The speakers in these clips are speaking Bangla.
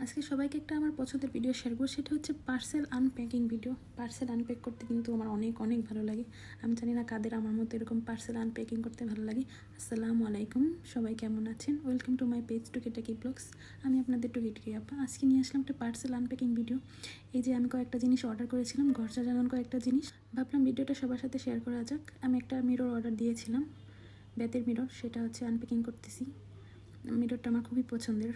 আজকে সবাইকে একটা আমার পছন্দের ভিডিও শেয়ার করব, সেটা হচ্ছে parcel unpacking video. Parcel unpack করতে কিন্তু আমার অনেক অনেক ভালো লাগে। আমি জানি না কাদের আমার মতো এরকম পার্সেল আনপ্যাকিং করতে ভালো লাগে। আসসালামু আলাইকুম, সবাই কেমন আছেন? ওয়েলকাম টু মাই পেজ টুকিটাকি ব্লগস। আমি আপনাদের টুকিটাকি আপা। আজকে নিয়ে আসলাম একটা পার্সেল আনপ্যাকিং ভিডিও। এই যে আমি কয়েকটা জিনিস অর্ডার করেছিলাম, ঘর সাজানোর কয়েকটা জিনিস। ভাবলাম ভিডিওটা সবার সাথে শেয়ার করা যাক। আমি একটা মিরর অর্ডার দিয়েছিলাম, বেতের মিরর, সেটা হচ্ছে আনপ্যাকিং করতেছি। মিররটা আমার খুবই পছন্দের।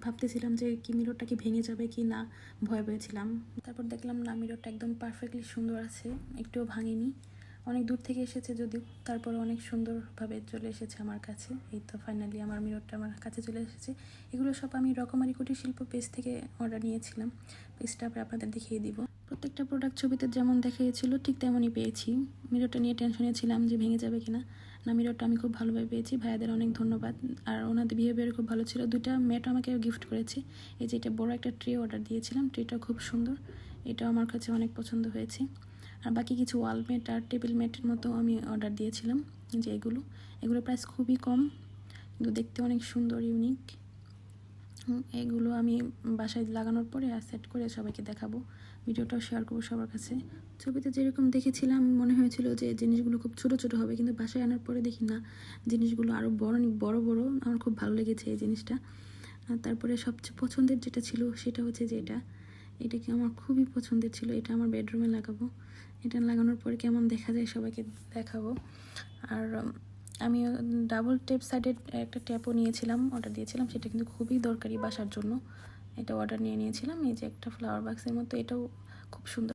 ভাবতেছিলাম যে কি মিররটা কি ভেঙে যাবে কি না, ভয় পেয়েছিলাম। তারপর দেখলাম না, মিররটা একদম পারফেক্টলি সুন্দর আছে, একটুও ভাঙেনি। অনেক দূর থেকে এসেছে যদিও, তারপর অনেক সুন্দরভাবে চলে এসেছে আমার কাছে। এই তো ফাইনালি আমার মিররটা আমার কাছে চলে এসেছে। এগুলো সব আমি রকমারি কুটির শিল্প পেজ থেকে অর্ডার নিয়েছিলাম। পেজটা আপনাদের দেখিয়ে দিব। প্রত্যেকটা প্রোডাক্ট ছবিতে যেমন দেখিয়েছিল ঠিক তেমনই পেয়েছি। মিররটা নিয়ে টেনশনে ছিলাম যে ভেঙে যাবে কিনা। না, মিররটা আমি খুব ভালোভাবে পেয়েছি। ভাইয়াদের অনেক ধন্যবাদ। আর ওনাদের বিহেভিয়ার খুব ভালো ছিল। দুইটা ম্যাট আমাকে গিফট করেছে। এই যে এটা বড় একটা ট্রে অর্ডার দিয়েছিলাম, ট্রেটা খুব সুন্দর, এটাও আমার কাছে অনেক পছন্দ হয়েছে। আর বাকি কিছু ওয়াল ম্যাট আর টেবিল ম্যাটের মতো আমি অর্ডার দিয়েছিলাম। যে এগুলো প্রাইস খুবই কম, কিন্তু দেখতে অনেক সুন্দর, ইউনিক। এগুলো আমি বাসায় লাগানোর পরে সেট করে সবাইকে দেখাবো, ভিডিওটাও শেয়ার করবো সবার কাছে। ছবিতে যেরকম দেখেছিলাম মনে হয়েছিল যে জিনিসগুলো খুব ছোট ছোট হবে, কিন্তু বাসায় আনার পরে দেখি না, জিনিসগুলো আরও বড় বড়। আমার খুব ভালো লেগেছে এই জিনিসটা। আর তারপরে সবচেয়ে পছন্দের যেটা ছিল সেটা হচ্ছে যে এটা কি আমার খুবই পছন্দের ছিল। এটা আমার বেডরুমে লাগাবো। এটা লাগানোর পরে কেমন দেখা যায় সবাইকে দেখাবো। আর আমি ডাবল টেপ সাইডের একটা ট্যাপও নিয়েছিলাম, অর্ডার দিয়েছিলাম। সেটা কিন্তু খুবই দরকারি বাসার জন্য। এটা অর্ডার নিয়েছিলাম। এই যে একটা ফ্লাওয়ার বাক্সের মতো, এটাও খুব সুন্দর।